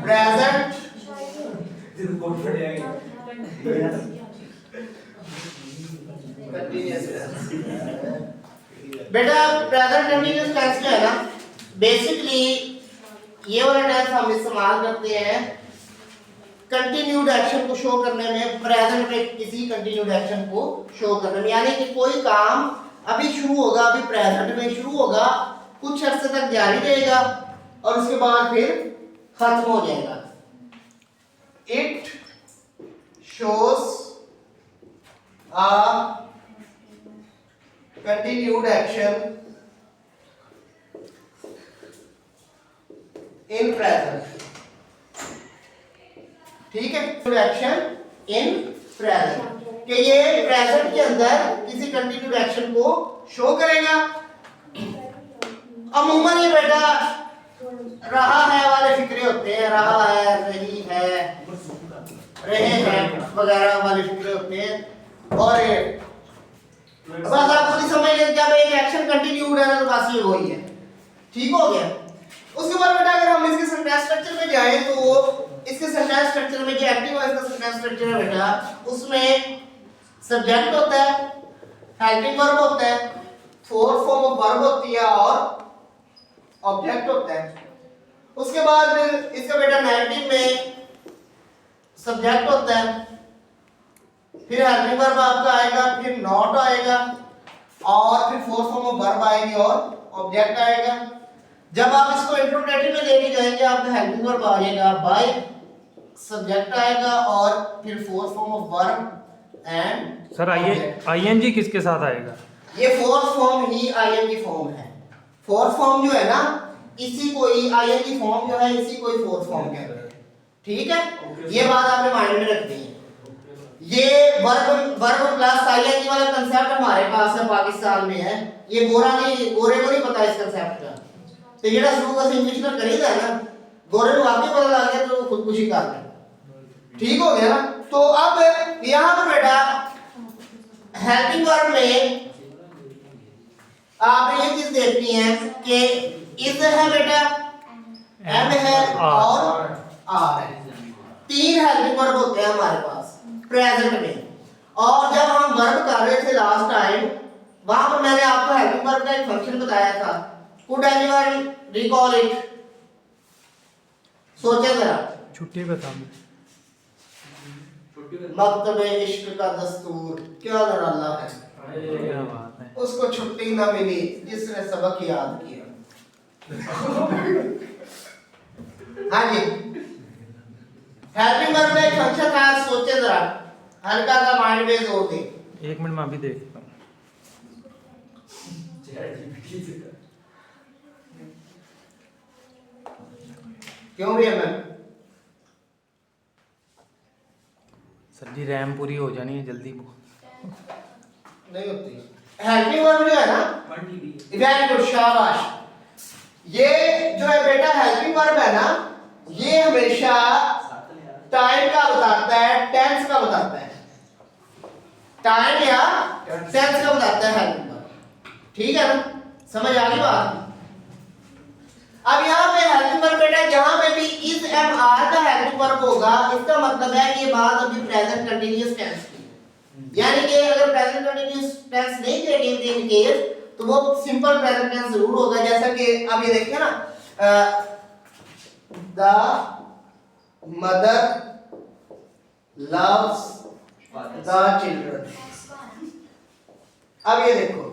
Present बेटा present continuous tense क्या है ना, बेसिकली ये वाला टेंस हम इस्तेमाल करते हैं कंटिन्यूड एक्शन को शो करने में, प्रेजेंट में किसी कंटिन्यूड एक्शन को शो करने में। यानी कि कोई काम अभी शुरू होगा, अभी प्रेजेंट में शुरू होगा, कुछ अर्से तक जारी रहेगा और उसके बाद फिर खत्म हो जाएगा। It shows a continued action in present। ठीक है, एक्शन इन प्रेजेंट कि ये प्रेजेंट के अंदर किसी कंटिन्यूड एक्शन को शो करेगा। अमूमन ये बेटा रहा है वाले फिक्रे होते हैं, रहा है, रही है, रहे हैं वगैरह वाले फिक्रे होते हैं। और बस आप खुद ही समझ लें जब एक एक्शन कंटिन्यूड है तो बस ये वही है। ठीक हो गया। उसके बाद बेटा अगर हम इसके सेंटेंस स्ट्रक्चर में जाएं तो इसके सेंटेंस स्ट्रक्चर में जो एक्टिव वॉइस का सेंटेंस स्ट्रक्चर है बेटा, उसमें सब्जेक्ट होता है, हेल्पिंग वर्ब होता है, फोर्थ फॉर्म ऑफ वर्ब होती है और ऑब्जेक्ट होता है। उसके बाद फिर इसका बेटा नैरेटिव में सब्जेक्ट होता है, फिर हेल्पिंग वर्ब आपका आएगा, फिर नॉट आएगा और फिर फोर्थ फॉर्म ऑफ वर्ब आएगी और ऑब्जेक्ट आएगा। जब आप इसको इंटरोगेटिव में लेके जाएंगे आपका हेल्पिंग वर्ब आ जाएगा, बाय सब्जेक्ट आएगा और फिर fourth form of verb and sir ING किसके साथ आएगा? ये फोर्थ फॉर्म ही आईएनजी फॉर्म है। फोर्थ फॉर्म जो है ना, इसी को ही आईएनजी फॉर्म जो है इसी को ही फोर्थ फॉर्म कहते हैं। ठीक है, ये बात आपने माइंड में रखनी है। ये वर्ब प्लस आईएनजी वाला कांसेप्ट हमारे पास है, पाकिस्तान में है। ये गोरे को नहीं पता इस कांसेप्ट का। तो जेड़ा शुरू का इंग्लिश में करीदा है ना, गोरे को आपको पता लग गया तो वो खुदकुशी कर ले। ठीक हो गया ना। तो अब यहां पर बेटा हेल्पिंग वर्ब में आप ये चीज देखनी है कि इज है बेटा, एम है और आर है। तीन हेल्पिंग वर्ब होते हैं हमारे पास प्रेजेंट में। और जब हम वर्ब कर रहे थे लास्ट टाइम, वहां पर मैंने आपको हेल्पिंग वर्ब का एक फंक्शन बताया था। Could anyone recall it? सोचे जरा। छुट्टी बता। मकतबे इश्क का दस्तूर क्या अल्लाह है, क्या बात है। उसको छुट्टी ना मिली जिसने सबक याद किया। हाँ जी, हेल्पिंग वर्ब का एक फंक्शन था, सोचे जरा, हल्का सा माइंड बेस हो दे। एक मिनट में अभी देखता हूँ। क्यों भी मैं सर जी रैम पूरी हो जानी है जल्दी। नहीं होती। हेल्पिंग वर्ब जो है ना, वेरी गुड, शाबाश। ये जो है बेटा हेल्पिंग वर्ब है ना, ये हमेशा टाइम का बताता है, टेंस का बताता है। टाइम या टेंस का बताता है हेल्पिंग वर्ब। ठीक है ना, समझ आ गई बात? अब यहाँ पे हेल्पिंग वर्ब बेटा जहां पे भी इज एम आर का हेल्पिंग वर्ब होगा, इसका मतलब है कि ये बात अभी प्रेजेंट कंटीन्यूअस टेंस की। यानी कि अगर प्रेजेंट कंटीन्यूअस टेंस नहीं करेंगे इन केस, तो वो सिंपल प्रेजेंट टेंस जरूर होगा। जैसा कि अब ये देखिए ना, the mother loves the children. अब ये देखो,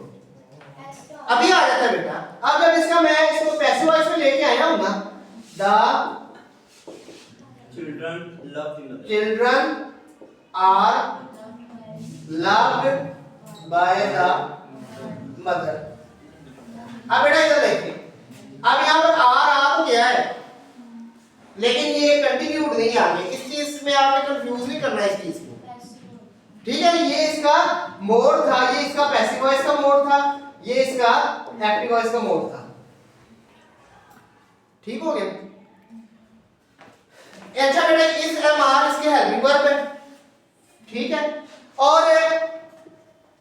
अभी आ जाता है बेटा। अब जब इसका मैं इसको पैसिव वॉइस में लेके आया हूं ना, the children are loved by the mother. अब बेटा इधर देखिए, अब यहां पर आर आ तो गया है, लेकिन ये कंटिन्यूड नहीं आ गया। इस चीज में आपने कंफ्यूज नहीं करना है इस चीज को। ठीक है, ये इसका मोड था, ये इसका पैसिव वॉइस का मोड था, ये इसका एक्टिव वॉइस का मोड था। ठीक हो गया। अच्छा बेटा, इस एम आर इसके हेल्पिंग वर्ब है। ठीक है, और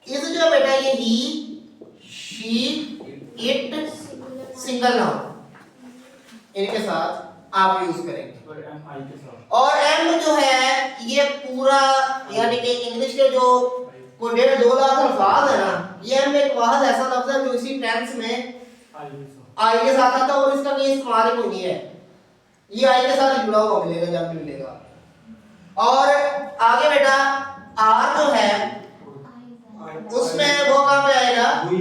इस जो बेटा ये ही, शी, इट, सिंगल नाउन इनके साथ आप यूज करेंगे। और एम जो है ये पूरा यानी कि इंग्लिश के जो कोई 1.5-2 लाख अल्फाज है ना, ये एम एक वाहद ऐसा लफ्ज है जो इसी टेंस में आई के साथ आता है और इसका कोई इस्तेमाल ही नहीं है। ये आई के साथ जुड़ा हुआ मिलेगा जब भी मिलेगा। और आगे बेटा आर जो है उसमें वो कहाँ पे आएगा? वी,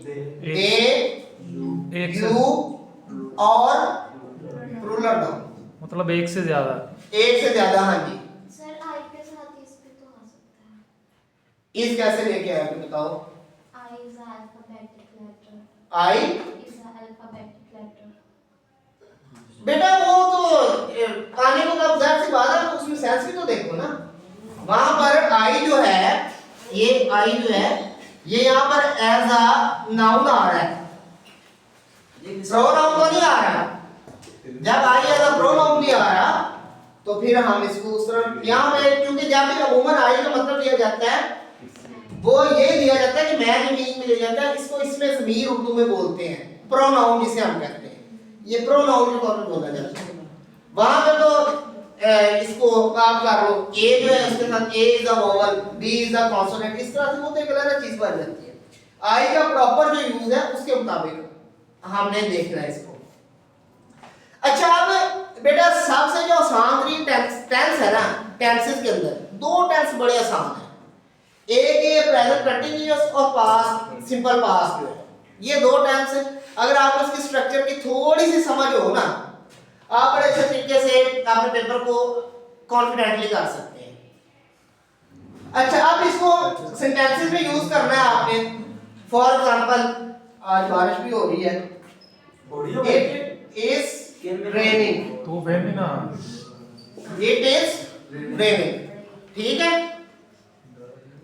दे, यू और प्लूरल नाउन, मतलब एक से ज्यादा। हाँ जी। सर आई के साथ इस पे तो आ सकता है। इस कैसे लेके आए बताओ? I is alphabetic letter. I is alphabetic letter. बेटा वो तो आने को कब ज़ाहिर सी बात है, तो उसमें सेंस भी तो देखो ना। वहां पर आई जो है, ये आई जो है ये यहाँ पर एज अ नाउन आ रहा है, प्रोनाउन तो नहीं आ रहा। जब आई एज अ प्रोनाउन भी आ रहा तो फिर हम इसको उस तरह यहाँ पे, क्योंकि जब भी अमूमन आई का मतलब दिया जाता है वो ये दिया जाता है कि मैं मीनिंग में लिया जाता है, इसको इसमें ज़मीर उर्दू में बोलते हैं, प्रोनाउन जिसे हम कहते हैं, ये प्रोनाउन के तौर पर बोला जाता है। वहां पे तो इसको आप कर लो, ए जो है उसके साथ A is a vowel, B is a consonant, इस तरह से वो तो एक अलग चीज बन जाती है। आई का प्रॉपर जो यूज है उसके मुताबिक हमने देखना है इसको। अच्छा अब बेटा सबसे जो आसान टेंस है ना, टेंसेस के अंदर 2 टेंस बड़े आसान हैं। एक ये प्रेजेंट कंटीन्यूअस और पास्ट सिंपल पास्ट जो है, ये 2 टेंस अगर आपको इसके स्ट्रक्चर की थोड़ी सी समझ हो ना, आप बड़े अच्छे तरीके से अपने पेपर को कॉन्फिडेंटली कर सकते हैं। अच्छा अब इसको सेंटेंसेस में यूज करना है आपने। फॉर एग्जांपल आज बारिश भी हो रही है, इट इज रेनिंग, तो फहमी ना, इट इज रेनिंग, ठीक है।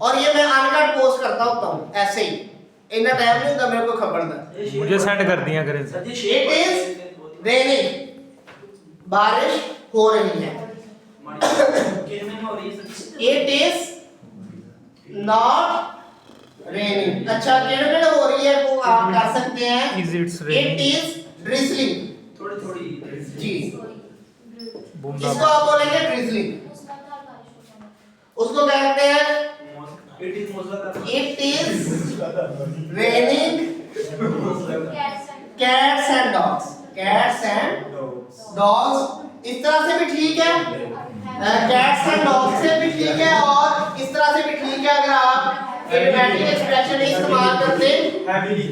और ये मैं अनकट पोस्ट करता होता हूँ ऐसे ही, इतना टाइम नहीं होता मेरे को खबर दा, मुझे सेंड कर दिया करें। इट इज रेनिंग, बारिश हो रही है। It is not raining. अच्छा किड़मिड़ हो रही है तो आप कर सकते हैं Is it's raining? It is drizzling, थोड़ी जी बूंदा इसको आप बोलेंगे ड्रिजलिंग। मूसलाधार बारिश हो जाना। उसको कहते हैं इट इज मूसलाधार। It is raining cats cats and and dogs, cats and dogs, इस तरह से भी ठीक है, कैट्स एंड डॉग्स से भी ठीक है, और इस तरह से भी ठीक है। अगर आप इडियोमैटिक एक्सप्रेशन इस्तेमाल करते हैवीली,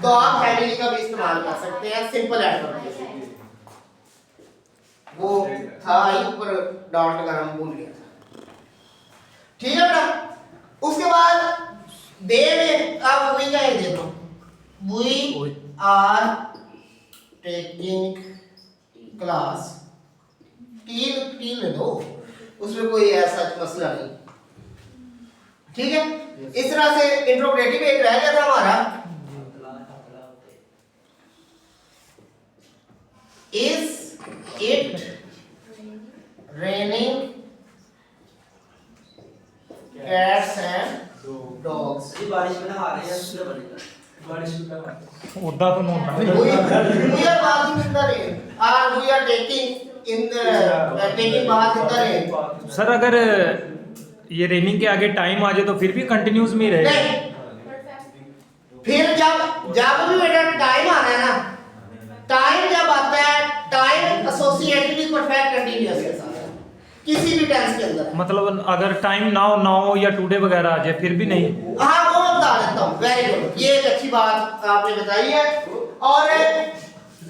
तो आप हैवीली का भी इस्तेमाल कर सकते हैं सिंपल एडवर्ब। वो था ही ऊपर डॉट लगाना हम भूल गया था, ठीक है बेटा। उसके बाद दे में आप वी का ही दे दो, वी आर टेकिंग क्लास, टील ले दो, उसमें कोई ऐसा मसला नहीं, ठीक है। इस तरह से इंट्रोगेटिव एक रह गया था हमारा, is it raining cats and dogs. ये बारिश में नहा रहे हैं, इसलिए बनेगा बारिश में। उदा तो मोटा we are bathing in the rain, or we are taking bath in the rain। Sir अगर ये रेनिंग के आगे टाइम आ जाए तो फिर भी कंटिन्यूस में ही रहेगा। नहीं, फिर जब भी बेटा टाइम आना है ना, टाइम जब आता है, time associated with perfect continuous के साथ किसी भी टेंस के अंदर। मतलब अगर टाइम नाउ या टुडे वगैरह आ जाए फिर भी नहीं। हाँ वो मैं बता देता हूँ, वेरी गुड, ये एक अच्छी बात आपने बताई है। और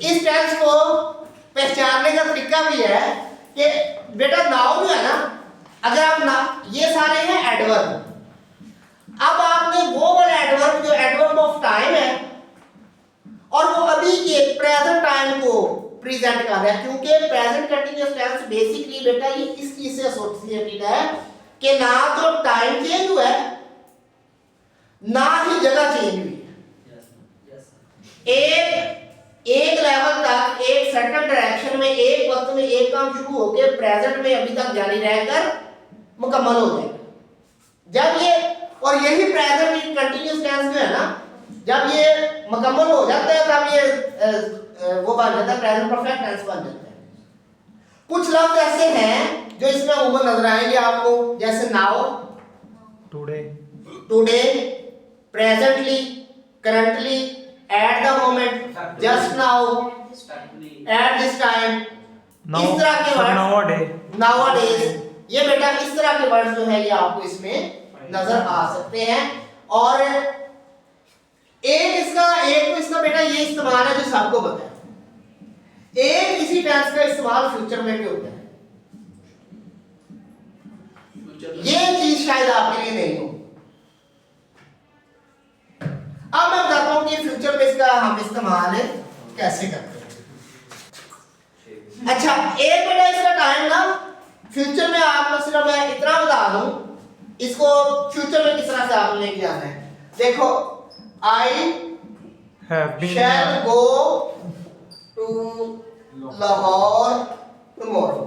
इस टेंस को पहचानने का तरीका भी है कि बेटा नाउन जो है ना, अगर आप ना, ये सारे हैं एडवर्ब। अब आपने वो वाला एडवर्ब जो एडवर्ब ऑफ टाइम है और वो अभी के प्रेजेंट टाइम को प्रेजेंट कर रहा है, क्योंकि प्रेजेंट कंटीन्यूअस टेंस बेसिकली बेटा ये इस चीज से एसोसिएटेड है कि ना तो टाइम चेंज हुआ है ना ही जगह चेंज हुई है। एक लेवल तक एक सर्टेन डायरेक्शन में एक वक्त में एक काम शुरू होकर प्रेजेंट में अभी तक जारी रहकर मुकम्मल हो जाएगा। जब ये, और यही प्रेजेंट कंटीन्यूअस टेंस जो है ना, जब ये मुकम्मल हो जाता है तब ये वो बन जाता है, प्रेजेंट परफेक्ट टेंस बन जाता है। कुछ लफ्ज ऐसे हैं जो इसमें अमूमन नजर आएंगे आपको, जैसे now, today, today, presently, currently, at the moment, just now, at this time, इस तरह के वर्ड, नाउअडेज, नाउअडेज, ये बेटा इस तरह के वर्ड जो है ये आपको इसमें नजर आ सकते हैं। और एक तो इसका बेटा ये इस्तेमाल है जो सबको पता है। एक इसी टेंस का इस्तेमाल फ्यूचर में भी होता है, ये चीज शायद आपके लिए नहीं हो। अब मैं बताता हूं कि फ्यूचर में इसका हम इस्तेमाल कैसे करते हैं। अच्छा, एक बेटा इसका टाइम ना फ्यूचर में आपको सिर्फ मैं इतना बता दूं, इसको फ्यूचर में किस तरह से आपने लेके जाना है। देखो, I shall go to Lahore tomorrow,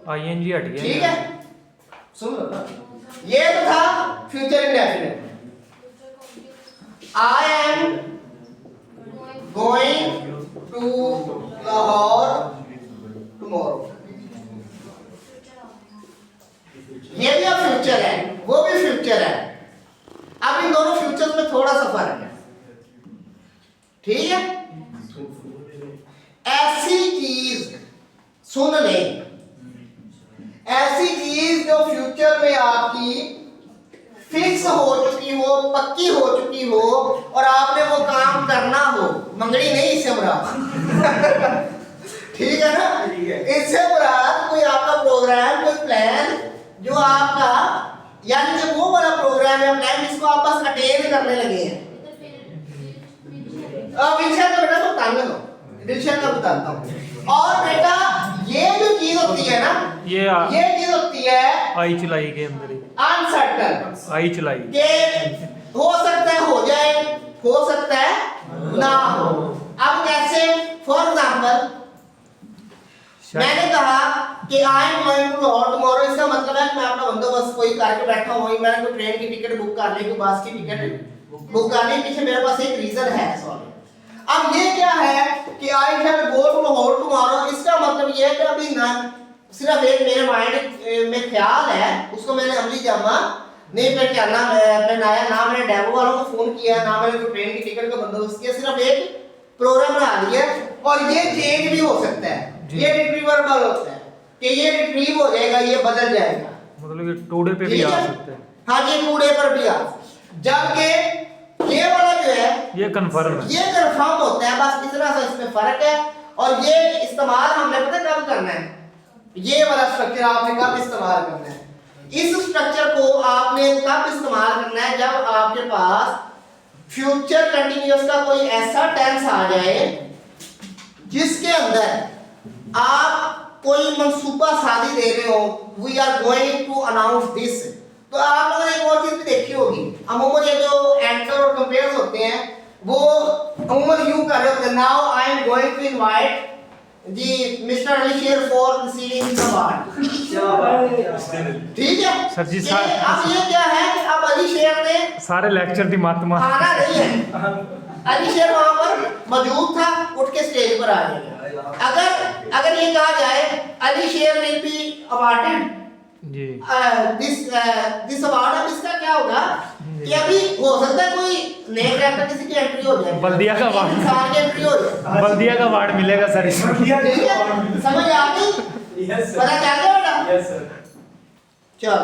ING हट गया। ठीक है, सुन लो ना, ये तो था future indefinite. I am going to Lahore tomorrow, ये भी अब फ्यूचर है, वो भी फ्यूचर है। अब इन दोनों फ्यूचर्स में थोड़ा सा फर्क है, ठीक है। ऐसी चीज सुन ले, ऐसी चीज जो फ्यूचर में आपकी फिक्स हो चुकी हो, पक्की हो चुकी हो और आपने वो काम करना हो, मंगड़ी नहीं इससे मुराद ठीक है ना, इससे मुराद कोई आपका प्रोग्राम, कोई प्लान जो आपका, यानी कि वो वाला प्रोग्राम या प्लान जिसको आप बस अटेन करने लगे हैं। विषय का बेटा तो बताने दो, विषय का बताता हूँ। और बेटा ये जो चीज होती है ना, ये चीज होती है आई चलाई के अंदर ही, अनसर्टन, आई चलाई के हो सकता है हो जाए, हो सकता है ना हो। अब कैसे? फॉर एग्जांपल मैंने कहा कि I am going to Lahore tomorrow, इसका मतलब है कि मैं अपना बंदोबस्त कोई करके बैठा हूँ, मैंने कोई ट्रेन की टिकट बुक कर ली, कोई बस की टिकट बुक कर ली, पीछे मेरे पास एक रीजन है। सॉरी, अब ये क्या है कि आई shall go to Lahore tomorrow, इसका मतलब ये है कि अभी ना सिर्फ एक मेरे माइंड में ख्याल है, उसको मैंने अमली जामा नहीं पहनाया, ना मैंने डेमो वालों को फोन किया, ना मैंने कोई ट्रेन की टिकट का बंदोबस्त किया, सिर्फ एक प्रोग्राम बना लिया। और ये चेंज भी हो सकता है, ये रिट्रीवेबल होता है कि ये रिट्रीव हो जाएगा, ये बदल जाएगा, मतलब ये टुडे पे भी आ सकते हैं। हाँ, ये टुडे पर भी आ, जबकि ये वाला जो है ये कंफर्म है, ये कंफर्म होता है, बस इतना सा इसमें फर्क है। और ये इस्तेमाल हमने पता कब करना है, ये वाला स्ट्रक्चर आपने कब इस्तेमाल करना है। इस स्ट्रक्चर को आपने कब इस्तेमाल करना है, जब आपके पास फ्यूचर कंटीन्यूअस का कोई ऐसा टेंस आ जाए जिसके अंदर आप कोई मंसूबा साजी दे रहे हो, we are going to announce this. तो आप लोगों ने एक और चीज भी देखी होगी, अमूमन ये जो एंटर और कंपेयर्स होते हैं वो अमूमन यूं कर रहे होते हैं, now I am going to invite ji mister Ali Sher for receiving this award. ठीक है सर जी, अब ये क्या है कि अब अली शेर ने सारे लेक्चर दी मात्मा खाना नहीं है, अली शेर वहां पर मौजूद था, उठ के स्टेज पर आ गया। अगर ये कहा जाए Ali Sher will be awarded ji, this award, अब इसका क्या होगा कि अभी हो सकता है कोई नए कैरेक्टर किसी की एंट्री हो जाए, बल्दिया का अवार्ड, इंसान की एंट्री हो जाए, बल्दिया का अवार्ड मिलेगा सर इसमें। ठीक है, समझ आ गई? यस पता चल गया बेटा? Yes sir. चलो